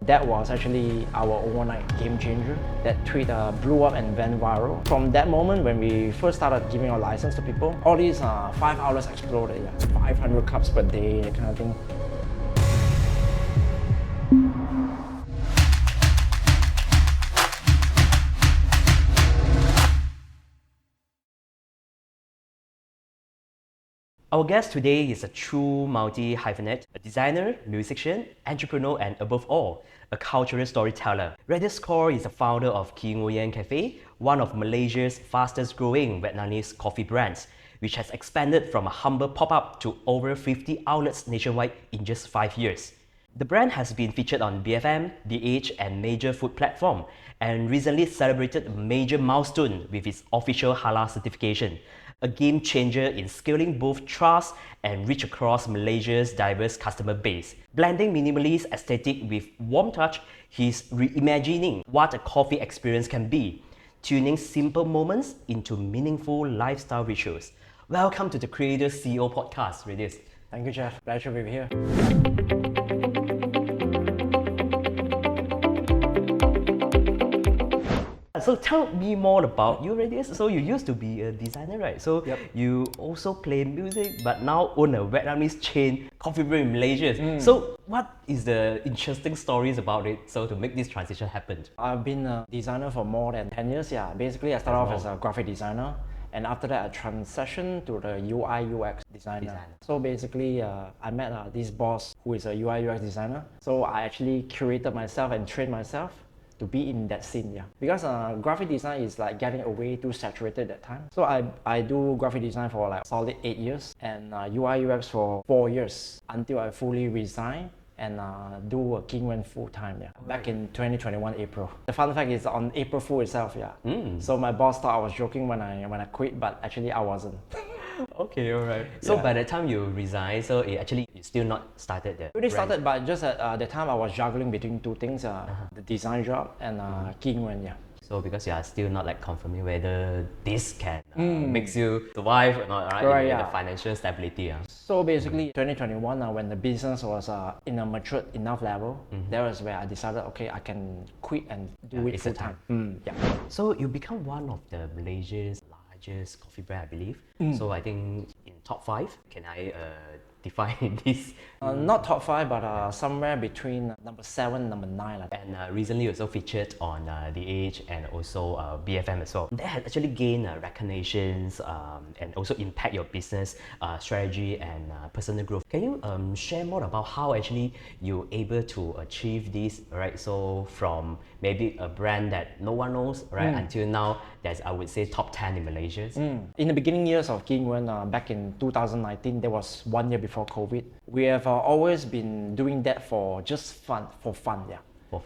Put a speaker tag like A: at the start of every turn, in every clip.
A: That was actually our overnight game changer. That tweet blew up and went viral. From that moment when we first started giving our license to people, all these 5 outlets exploded. 500 cups per day, that kind of thing.
B: Our guest today is a true multi-hyphenate, a designer, musician, entrepreneur, and above all, a cultural storyteller. Radius Khor is the founder of Kee Nguyen Cafe, one of Malaysia's fastest growing Vietnamese coffee brands, which has expanded from a humble pop-up to over 50 outlets nationwide in just 5 years. The brand has been featured on BFM, The Age, and major food platform, and recently celebrated a major milestone with its official Halal certification, a game changer in scaling both trust and reach across Malaysia's diverse customer base. Blending minimalist aesthetic with warm touch, he's reimagining what a coffee experience can be, tuning simple moments into meaningful lifestyle rituals. Welcome to the Creator CEO podcast, Radius.
A: Thank you, Jeff. Pleasure to be here.
B: So tell me more about you, Radius. So you used to be a designer, right? So you also play music, but now own a Vietnamese chain coffee brew in Malaysia. So what is the interesting stories about it? So to make this transition happen?
A: I've been a designer for more than 10 years. Basically I started off as a graphic designer, and after that I transitioned to the UI UX designer. So basically I met this boss who is a UI UX designer. So I actually curated myself and trained myself to be in that scene, because graphic design is like getting way too saturated at that time. So I do graphic design for like solid 8 years, and UI UX for 4 years until I fully resign and do a Kee Nguyen full time, back in 2021 April. The fun fact is on April Fool itself, So my boss thought I was joking when I quit, but actually I wasn't.
B: Okay, alright. So by the time you resigned, so you still not started the
A: Really started, but just at the time I was juggling between two things, the design job and Kee Nguyen,
B: So because you are still not like confirming whether this can makes you survive or not, right?
A: Correct,
B: The financial stability.
A: So basically 2021 when the business was in a matured enough level, that was where I decided, okay, I can quit and do it full time.
B: So you become one of the Malaysia's largest coffee brand, I believe. So I think in top 5, can I define this?
A: Not top 5, but somewhere between number 7, number 9.
B: And recently also featured on The Age and also BFM as well. That has actually gained recognitions and also impact your business strategy and personal growth. Can you share more about how actually you're able to achieve this, right? So from maybe a brand that no one knows, right, until now that's, I would say, top 10 in Malaysia.
A: In the beginning years of Kee Nguyen, back in 2019, there was 1 year before COVID. We have always been doing that for just fun, for fun.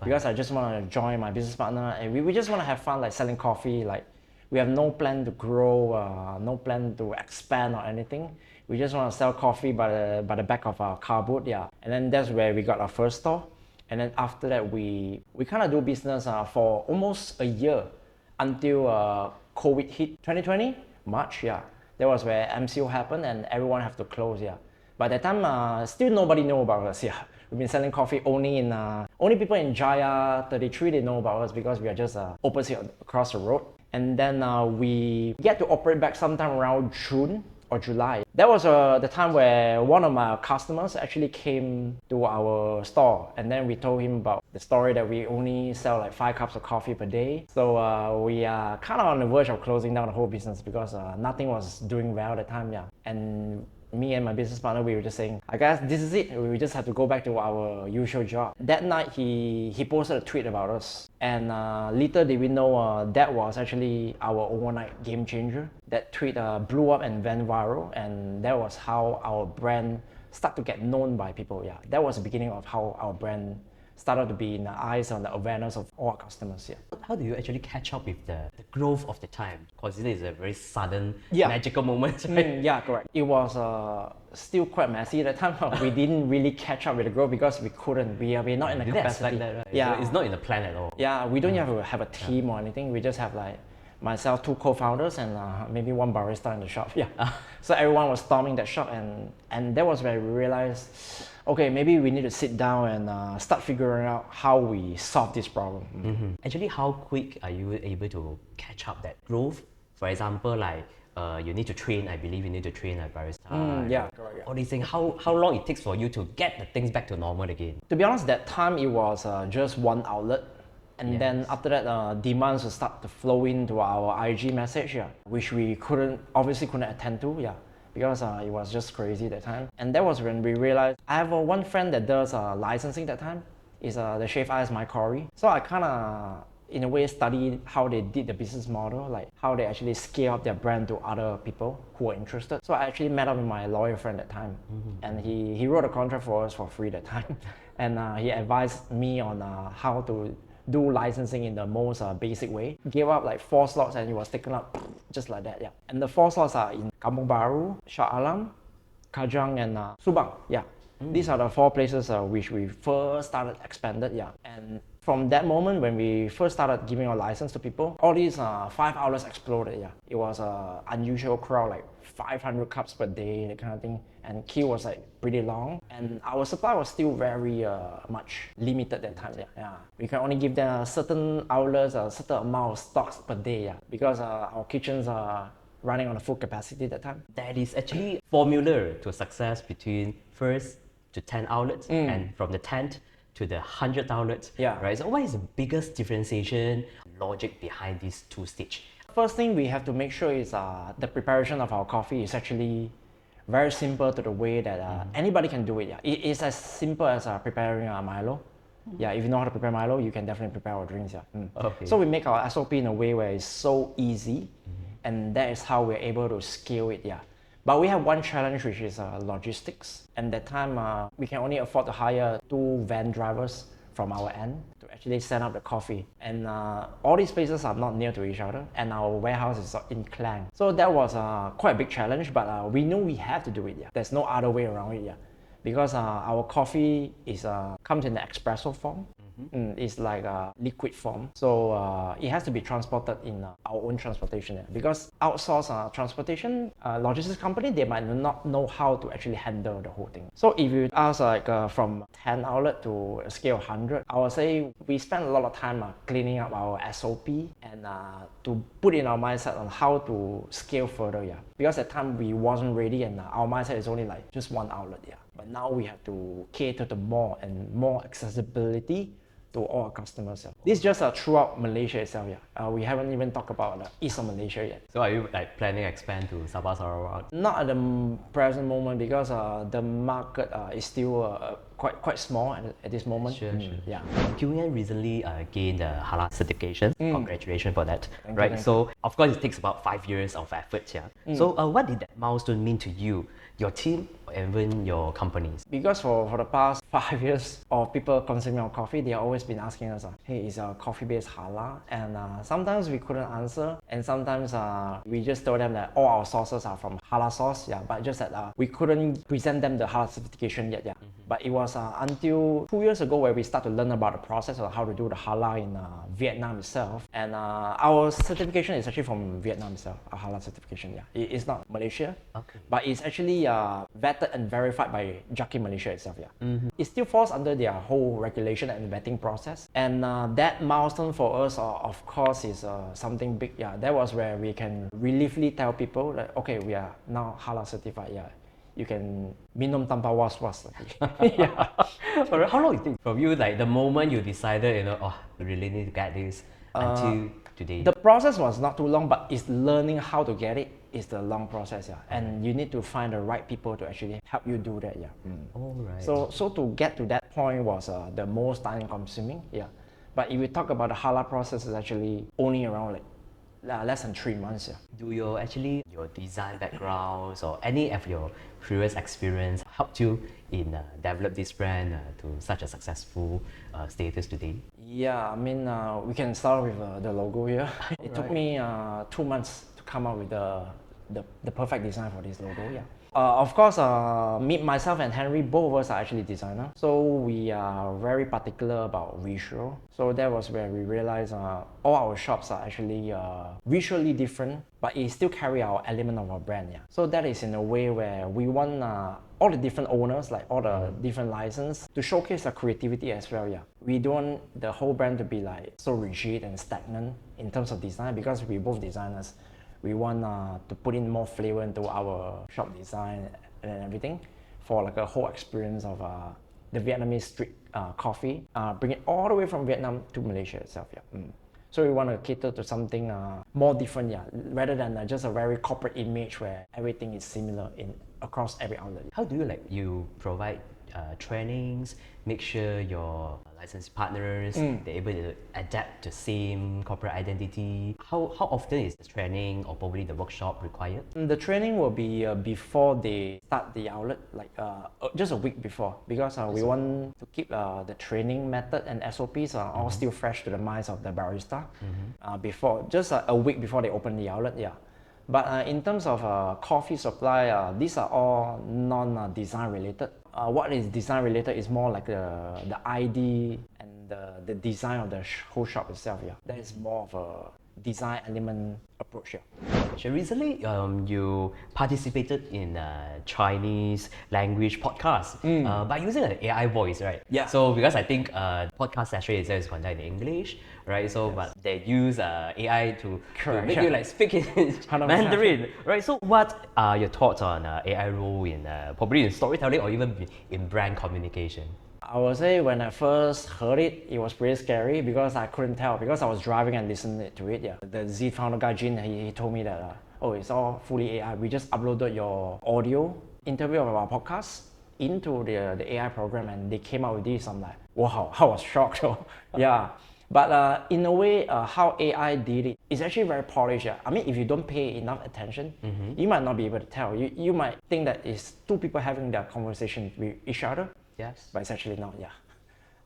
A: Because I just want to join my business partner, and we just want to have fun, like selling coffee. Like we have no plan to grow, no plan to expand or anything. We just want to sell coffee by the back of our car boot, And then that's where we got our first store. And then after that, we kind of do business for almost a year until COVID hit 2020, March, That was where MCO happened and everyone have to close, By that time, still nobody know about us, We've been selling coffee only people in Jaya 33, they know about us because we are just opposite across the road. And then we get to operate back sometime around June or July. That was the time where one of my customers actually came to our store, and then we told him about the story that we only sell like 5 cups of coffee per day. So we are kind of on the verge of closing down the whole business because nothing was doing well at the time, And me and my business partner, we were just saying, I guess this is it. We just have to go back to our usual job. That night, he posted a tweet about us. And little did we know that was actually our overnight game changer. That tweet blew up and went viral. And that was how our brand started to get known by people. That was the beginning of how our brand started to be in the eyes and the awareness of all our customers.
B: How do you actually catch up with the growth of the time? Because it is a very sudden, magical moment, right?
A: Correct. It was still quite messy at the time. We didn't really catch up with the growth because we couldn't. We're not in the capacity.
B: That, right? It's not in the plan at all.
A: We don't have to have a team or anything. We just have like myself, two co-founders, and maybe one barista in the shop. Yeah. So everyone was storming that shop, and that was where we realized, okay, maybe we need to sit down and start figuring out how we solve this problem.
B: Actually, how quick are you able to catch up that growth? For example, like you need to train, I believe you need to train a barista.
A: Yeah, correct. Yeah.
B: All these things, how long it takes for you to get the things back to normal again?
A: To be honest, that time it was just one outlet. And then after that, demands would start to flow into our IG message, which we obviously couldn't attend to, because it was just crazy that time. And that was when we realized, I have one friend that does licensing that time, is the chef as my Corey. So I kind of, in a way, studied how they did the business model, like how they actually scale up their brand to other people who are interested. So I actually met up with my lawyer friend that time, and he wrote a contract for us for free that time. And he advised me on how to do licensing in the most basic way. Gave up like 4 slots and it was taken up just like that, And the 4 slots are in Kampong Baru, Shah Alam, Kajang, and Subang, These are the 4 places which we first started expanded, And from that moment when we first started giving our license to people, all these 5 outlets exploded, It was an unusual crowd, like 500 cups per day, that kind of thing. And queue was like pretty long. And our supply was still very much limited that time, We can only give them certain outlets a certain amount of stocks per day, Because our kitchens are running on a full capacity that time.
B: That is actually formula to success between first to 10 outlets and from the 10th to the 100th outlets, right? So what is the biggest differentiation logic behind these 2 stages?
A: First thing we have to make sure is the preparation of our coffee is actually very simple to the way that anybody can do it. It is as simple as preparing Milo. If you know how to prepare Milo, you can definitely prepare our drinks.
B: Okay.
A: So we make our SOP in a way where it's so easy, and that is how we're able to scale it. But we have one challenge, which is logistics. And that time, we can only afford to hire 2 van drivers from our end to actually send up the coffee. And all these places are not near to each other, and our warehouse is in Klang. So that was quite a big challenge, but we knew we had to do it. There's no other way around it. Because our coffee comes in the espresso form. It's like a liquid form, so it has to be transported in our own transportation. Because outsource transportation logistics company, they might not know how to actually handle the whole thing. So if you ask from 10 outlet to a scale of 100, I would say we spend a lot of time cleaning up our SOP and to put in our mindset on how to scale further. Because at the time we wasn't ready, and our mindset is only like just one outlet. But now we have to cater to more and more accessibility to all our customers. This is just throughout Malaysia itself. We haven't even talked about the east of Malaysia yet.
B: So are you like planning to expand to Sabah, Sarawak?
A: Not at the present moment, because the market is still quite small at this moment.
B: Sure.
A: Yeah.
B: Kee Nguyen recently gained the Halal certification. Congratulations for that.
A: Thank
B: right.
A: you.
B: So of course it takes about 5 years of effort. So what did that milestone mean to you, your team, and even your companies?
A: Because for the past 5 years of people consuming our coffee, they have always been asking us, hey, is our coffee base halal? And sometimes we couldn't answer, and sometimes we just told them that all our sources are from halal source, but just that we couldn't present them the halal certification yet. But it was until 2 years ago where we start to learn about the process of how to do the halal in Vietnam itself. And our certification is actually from Vietnam itself, a halal certification. It's not Malaysia, but it's actually vetted and verified by Jaki Malaysia itself. It still falls under their whole regulation and vetting process. And that milestone for us, of course, is something big. That was where we can relievely tell people that, okay, we are now halal certified. You can minum tanpa was-was.
B: Alright, how long it take from you, like the moment you decided, we really need to get this, until today?
A: The process was not too long, but it's learning how to get it is the long process. And you need to find the right people to actually help you do that.
B: Alright.
A: So to get to that point was the most time consuming. But if we talk about the halal process, it's actually only around like less than 3 months.
B: Do your design backgrounds or any of your previous experience helped you in develop this brand to such a successful status today?
A: I mean, we can start with the logo here. It took me 2 months to come up with the perfect design for this logo. Of course, myself and Henry, both of us are actually designers. So we are very particular about visual. So that was where we realized all our shops are actually visually different, but it still carry our element of our brand. Yeah. So that is in a way where we want all the different owners, like all the different license, to showcase the creativity as well. Yeah. We don't want the whole brand to be like so rigid and stagnant in terms of design, because we're both designers. We want to put in more flavor into our shop design and everything for like a whole experience of the Vietnamese street coffee, bring it all the way from Vietnam to Malaysia itself. Yeah. So we want to cater to something more different, yeah, rather than just a very corporate image where everything is similar across every outlet.
B: How do you provide trainings, make sure your licensed partners they're able to adapt the same corporate identity? How often is the training or probably the workshop required?
A: The training will be before they start the outlet, like just a week before, because we want to keep the training method and SOPs all still fresh to the minds of the barista before, just a week before they open the outlet. Yeah. But in terms of coffee supply, these are all non-design related. What is design related is more like the ID and the design of the whole shop itself. Yeah, that is more of a design element approach. Yeah.
B: So recently, you participated in a Chinese language podcast by using an AI voice, right?
A: Yeah.
B: So because I think podcast session is conducted in English, right? So but they use AI to make you like speak in Mandarin, right? So what are your thoughts on AI role in probably in storytelling or even in brand communication?
A: I would say when I first heard it, it was pretty scary because I couldn't tell, because I was driving and listening to it. Yeah, the Z founder guy Jin, he told me that oh, it's all fully AI. We just uploaded your audio interview of our podcast into the AI program, and they came out with this. I'm like, wow, I was shocked. Yeah, but in a way, how AI did it is actually very polished. Yeah. I mean, if you don't pay enough attention, you might not be able to tell. You might think that it's two people having their conversation with each other.
B: Yes.
A: But it's actually not, yeah.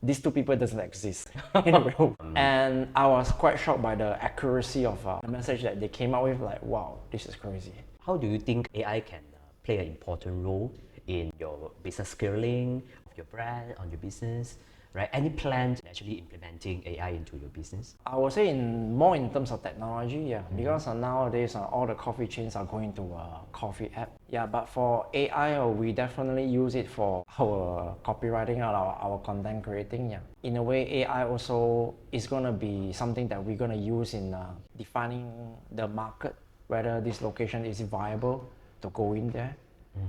A: These two people doesn't exist in real. And I was quite shocked by the accuracy of the message that they came out with, like, wow, this is crazy.
B: How do you think AI can play an important role in your business scaling, of your brand, on your business? Right? Any plans actually implementing AI into your business?
A: I would say more in terms of technology, yeah. Because nowadays all the coffee chains are going to coffee app. Yeah, but for AI, we definitely use it for our copywriting, our content creating, yeah. In a way, AI also is going to be something that we're going to use in defining the market, whether this location is viable to go in there.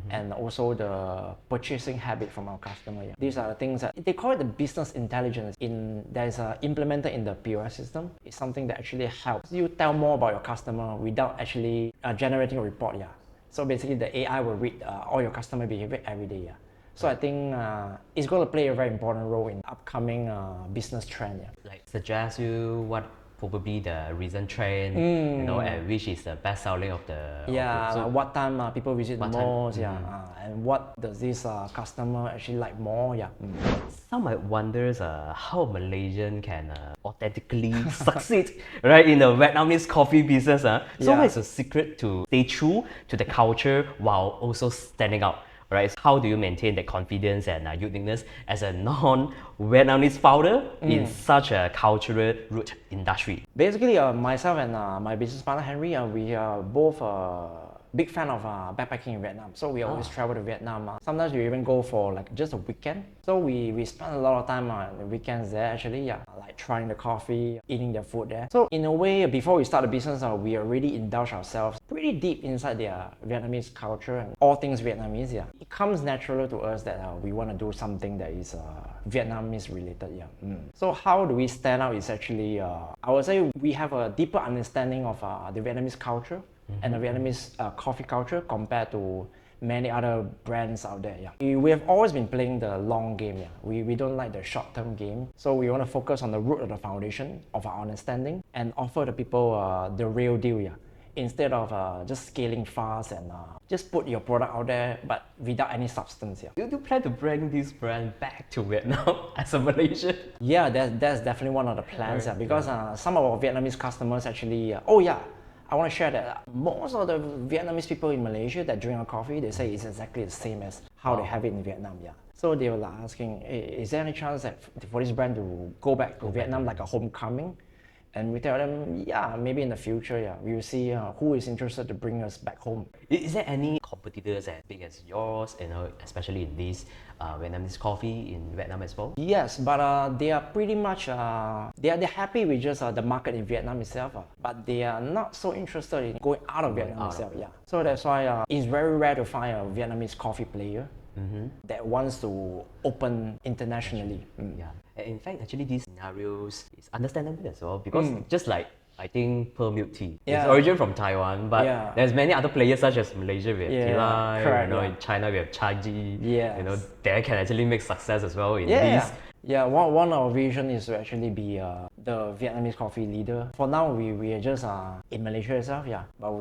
A: And also the purchasing habit from our customer. Yeah. These are the things that they call it the business intelligence. There's implemented in the POS system. It's something that actually helps you tell more about your customer without actually generating a report. Yeah. So basically, the AI will read all your customer behavior every day. Yeah. So I think it's going to play a very important role in upcoming business trend. Yeah.
B: Like suggest you what probably the recent trend, you know, and which is the best selling of the
A: so what time people visit the most, and what does this customer actually like more,
B: Some might wonder how Malaysian can authentically succeed, right, in the Vietnamese coffee business. So what is the secret to stay true to the culture while also standing out? Right? How do you maintain that confidence and uniqueness as a non-Vietnamese founder in such a cultural root industry?
A: Basically, myself and my business partner Henry, we are both big fan of backpacking in Vietnam. So we always travel to Vietnam. Sometimes we even go for like just a weekend. So we spend a lot of time on the weekends there actually, like trying the coffee, eating their food there. So in a way, before we start the business, we already indulge ourselves pretty deep inside their Vietnamese culture and all things Vietnamese. It comes natural to us that we want to do something that is Vietnamese related. So how do we stand out is actually, I would say we have a deeper understanding of the Vietnamese culture and the Vietnamese coffee culture compared to many other brands out there. We have always been playing the long game. We don't like the short-term game. So we want to focus on the root of the foundation of our understanding and offer the people the real deal. Instead of just scaling fast and just put your product out there but without any substance.
B: Do you plan to bring this brand back to Vietnam as a Malaysian?
A: Yeah, that's definitely one of the plans. Because some of our Vietnamese customers actually, I want to share that most of the Vietnamese people in Malaysia that drink our coffee, they say it's exactly the same as how they have it in Vietnam. Yeah. So they were asking, hey, is there any chance that for this brand to go back to Vietnam like a homecoming? And we tell them, yeah, maybe in the future, yeah, we will see who is interested to bring us back home.
B: Is there any competitors as big as yours, especially in this Vietnamese coffee in Vietnam as well?
A: Yes, but they are pretty much, they're happy with just the market in Vietnam itself, but they are not so interested in going out of Vietnam itself, yeah. So that's why it's very rare to find a Vietnamese coffee player that wants to open internationally.
B: Yeah. In fact, actually, these scenarios is understandable as well because just like I think pearl milk tea, it's origin from Taiwan, but there's many other players such as Malaysia, we have Halal, in China we have Chaji, they can actually make success as well in these.
A: Yeah, one of our vision is to actually be the Vietnamese coffee leader. For now, we are just in Malaysia itself, but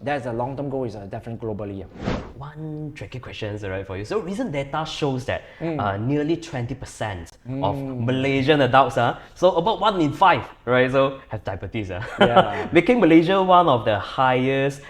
A: that's the long-term goal is definitely globally.
B: One tricky question, right, for you. So recent data shows that nearly 20% of Malaysian adults, so about 1 in 5, right, so have diabetes, making Malaysia one of the highest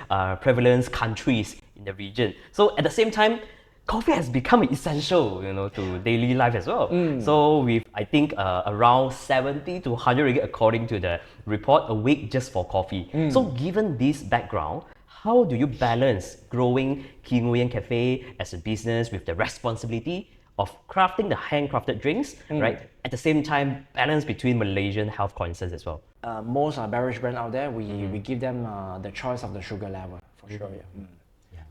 B: prevalence countries in the region. So at the same time, coffee has become essential, to daily life as well. So with, I think, around 70 to 100 ringgit according to the report a week just for coffee. So given this background, how do you balance growing Kee Nguyen Cafe as a business with the responsibility of crafting the handcrafted drinks, right? At the same time, balance between Malaysian health concerns as well.
A: Most beverage brands out there, we give them the choice of the sugar level, for sure,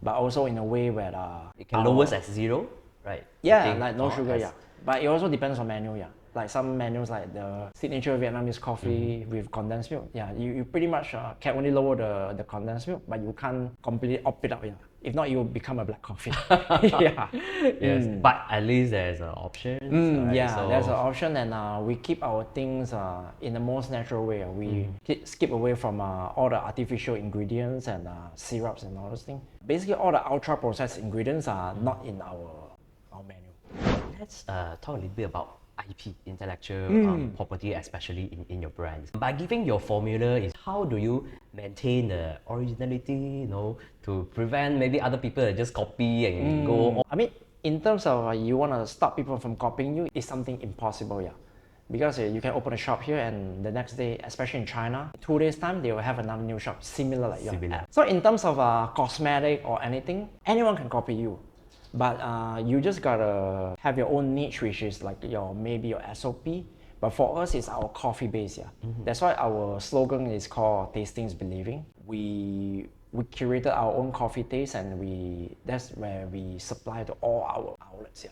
A: but also in a way where
B: it can lower as zero, right?
A: Yeah, like no sugar, but it also depends on menu, like some menus like the signature Vietnamese coffee with condensed milk, you pretty much can only lower the condensed milk, but you can't completely opt it out, if not you become a black coffee.
B: Yes, but at least there's an option.
A: There's an option, and we keep our things in the most natural way. We skip away from all the artificial ingredients and syrups and all those things. Basically all the ultra processed ingredients are not in our menu.
B: Let's talk a little bit about IP, intellectual property, especially in your brands. By giving your formula, is how do you maintain the originality, to prevent maybe other people that just copy and go on?
A: I mean, in terms of you want to stop people from copying you, it's something impossible, because you can open a shop here and the next day, especially in China, 2 days time, they will have another new shop similar like yours. So in terms of cosmetic or anything, anyone can copy you. But you just gotta have your own niche, which is like maybe your SOP. But for us, it's our coffee base, That's why our slogan is called "Tasting is Believing." We curated our own coffee taste, and that's where we supply to all our outlets,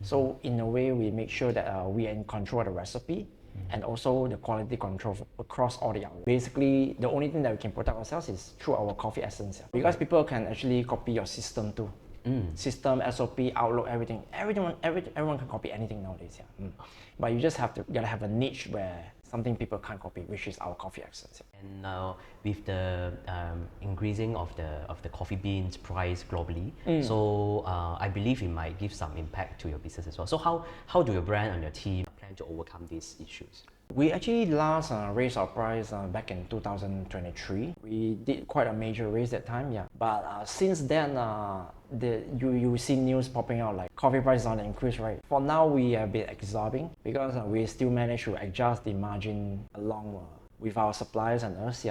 A: So in a way, we make sure that we are in control of the recipe and also the quality control across all the outlets. Basically, the only thing that we can protect ourselves is through our coffee essence, because people can actually copy your system too. System, SOP, Outlook, everything. Everyone can copy anything nowadays. But you just gotta have a niche where something people can't copy, which is our coffee essence.
B: And now with the increasing of the coffee beans price globally, so I believe it might give some impact to your business as well. So how do your brand and your team plan to overcome these issues?
A: We actually last raised our price back in 2023. We did quite a major raise that time, But since then, you see news popping out like coffee price is on the increase, right? For now, we have been absorbing because we still manage to adjust the margin along with our suppliers and us,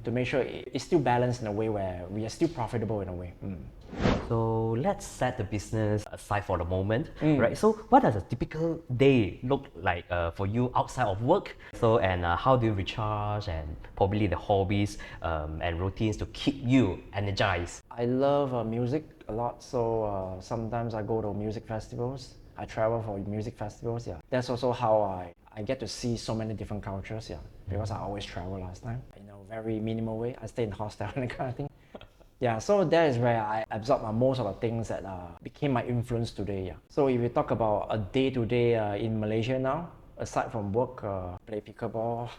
A: to make sure it's still balanced in a way where we are still profitable in a way.
B: So let's set the business aside for the moment, right? So what does a typical day look like for you outside of work? So and how do you recharge, and probably the hobbies and routines to keep you energized?
A: I love music a lot, so sometimes I go to music festivals. I travel for music festivals, That's also how I get to see so many different cultures, because I always travel last time in a very minimal way. I stay in hostel and that kind of thing. So that is where I absorb most of the things that became my influence today. So if you talk about a day-to-day in Malaysia now, aside from work, play pickleball,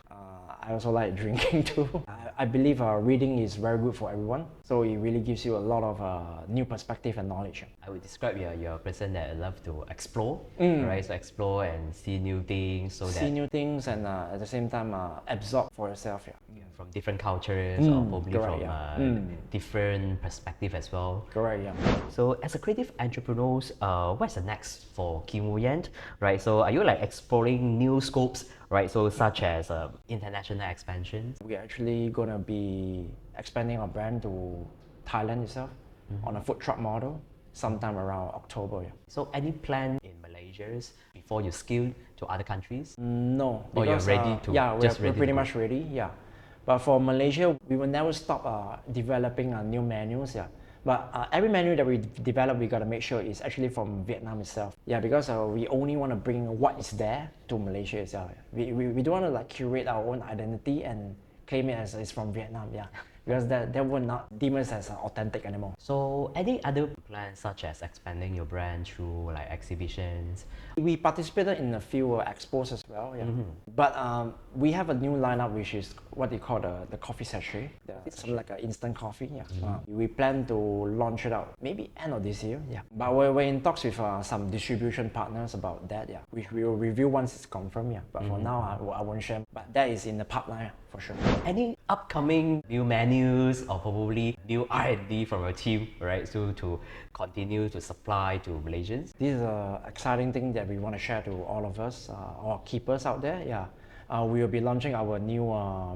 A: I also like drinking too. I believe reading is very good for everyone. So it really gives you a lot of new perspective and knowledge.
B: I would describe you're a person that love to explore, right? So explore and see new things so
A: See
B: that
A: new things and at the same time absorb for yourself.
B: from different cultures or probably
A: correct,
B: from different perspective as well.
A: Correct, yeah.
B: So as a creative entrepreneur, what's the next for Kee Nguyen, right? So are you like exploring new scopes, right? So such as international expansion?
A: We're actually gonna be expanding our brand to Thailand itself on a food truck model sometime around October. Yeah.
B: So any plan in Malaysia before you scale to other countries?
A: No,
B: Or you're
A: because
B: ready to
A: yeah,
B: just
A: we're
B: ready
A: pretty
B: to go?
A: much ready. Yeah, but for Malaysia, we will never stop developing new menus. Yeah, but every menu that we develop, we gotta make sure it's actually from Vietnam itself. Yeah, because we only want to bring what is there to Malaysia itself. We don't want to like curate our own identity and claim it as it's from Vietnam. Yeah, because that would not deem us as authentic anymore.
B: So any other plans such as expanding your brand through like exhibitions?
A: We participated in a few expos as well, yeah. But we have a new lineup which is what they call the coffee sachet. It's sort of like an instant coffee, yeah. We plan to launch it out maybe end of this year, yeah. But we're in talks with some distribution partners about that, yeah. Which we will review once it's confirmed, yeah. But for now, I won't share. But that is in the pipeline, for sure.
B: Any upcoming new menus or probably new R&D from your team, right? So to continue to supply to Malaysians?
A: This is an exciting thing that we want to share to all of us, our keepers out there. Yeah, we will be launching our new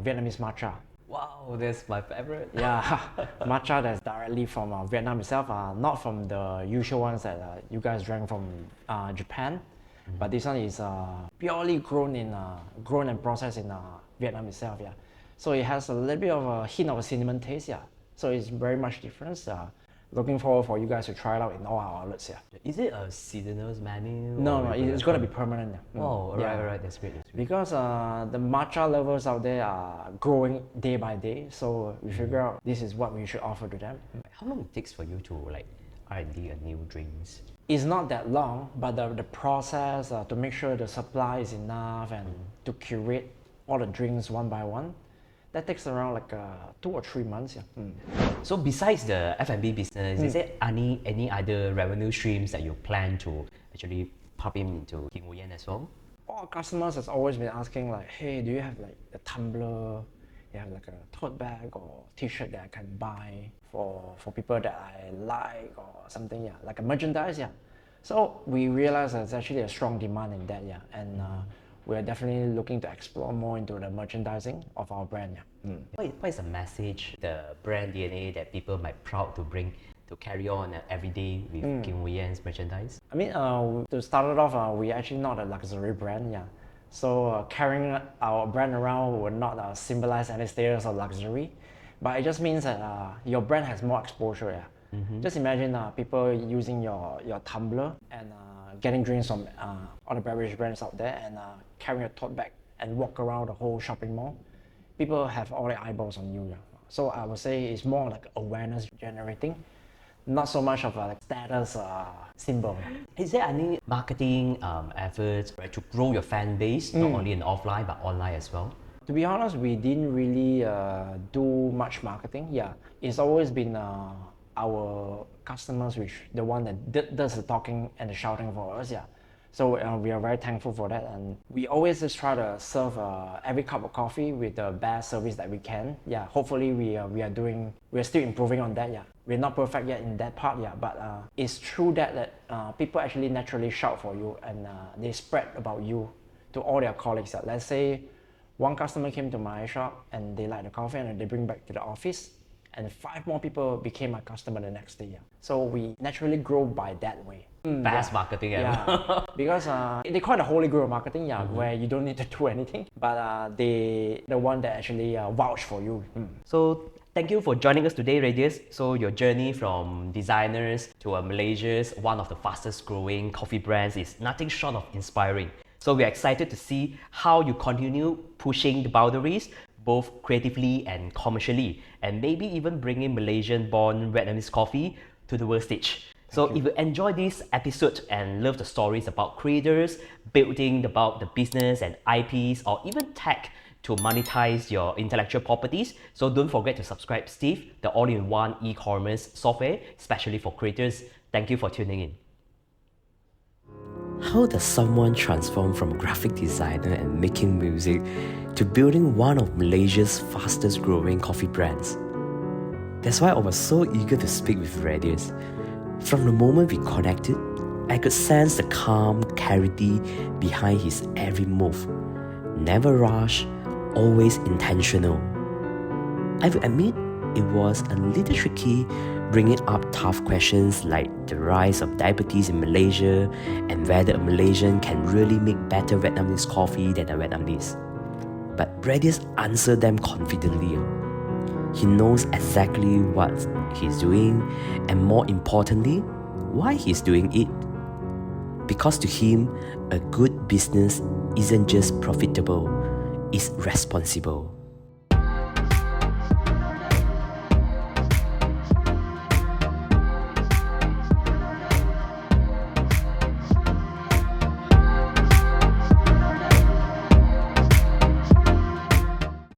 A: Vietnamese matcha.
B: Wow, that's my favorite.
A: Yeah, matcha that's directly from Vietnam itself, not from the usual ones that you guys drank from Japan, but this one is purely grown and processed in Vietnam itself. Yeah, so it has a little bit of a hint of a cinnamon taste. Yeah, so it's very much different. Looking forward for you guys to try it out in all our outlets. Yeah.
B: Is it a seasonal menu?
A: No, it's going to be permanent. Yeah.
B: Oh, alright, that's great.
A: Because the matcha lovers out there are growing day by day, so we figure out this is what we should offer to them.
B: How long it takes for you to like R&D a new drinks?
A: It's not that long, but the process to make sure the supply is enough and to curate all the drinks one by one, that takes around like 2 or 3 months. Yeah.
B: So besides the F&B business, is there any other revenue streams that you plan to actually pop into Kee Nguyen as well?
A: All our customers has always been asking like, hey, do you have like a tumbler? You have like a tote bag or t-shirt that I can buy for people that I like or something, yeah, like a merchandise, yeah. So we realized there's actually a strong demand in that, yeah, and we're definitely looking to explore more into the merchandising of our brand, yeah.
B: What is the message, the brand DNA that people might proud to bring to carry on every day with Kee Nguyen's merchandise?
A: I mean, to start it off, we're actually not a luxury brand, yeah. So carrying our brand around would not symbolize any status of luxury, but it just means that your brand has more exposure, yeah. Just imagine people using your tumbler and getting drinks from other beverage brands out there and carrying a tote bag and walk around the whole shopping mall. People have all their eyeballs on you, yeah. So I would say it's more like awareness generating, not so much of a like, status symbol.
B: Is there any marketing efforts, right, to grow your fan base, not only in offline but online as well?
A: To be honest, we didn't really do much marketing. Yeah, it's always been our customers which the one that does the talking and the shouting for us. Yeah, so we are very thankful for that, and we always just try to serve every cup of coffee with the best service that we can. Yeah, hopefully we're still improving on that. Yeah, we're not perfect yet in that part. Yeah, but it's true that people actually naturally shout for you and they spread about you to all their colleagues. Yeah. Let's say one customer came to my shop and they like the coffee and they bring back to the office, and 5 more people became my customer the next day. Yeah. So we naturally grow by that way.
B: Best marketing ever.
A: Yeah, because they call it the holy grail of marketing, yeah, where you don't need to do anything, but the one that actually vouch for you.
B: So thank you for joining us today, Radius. So your journey from designers to Malaysia's one of the fastest growing coffee brands is nothing short of inspiring. So we're excited to see how you continue pushing the boundaries, both creatively and commercially, and maybe even bringing Malaysian-born Vietnamese coffee to the world stage. So if you enjoy this episode and love the stories about creators, building about the business and IPs, or even tech to monetize your intellectual properties. So don't forget to subscribe Steve, the all-in-one e-commerce software, especially for creators. Thank you for tuning in.
C: How does someone transform from a graphic designer and making music to building one of Malaysia's fastest growing coffee brands? That's why I was so eager to speak with Radius. From the moment we connected, I could sense the calm clarity behind his every move. Never rushed, always intentional. I will admit it was a little tricky bringing up tough questions like the rise of diabetes in Malaysia and whether a Malaysian can really make better Vietnamese coffee than a Vietnamese. But Radius answered them confidently. He knows exactly what he's doing and, more importantly, why he's doing it. Because to him, a good business isn't just profitable, it's responsible.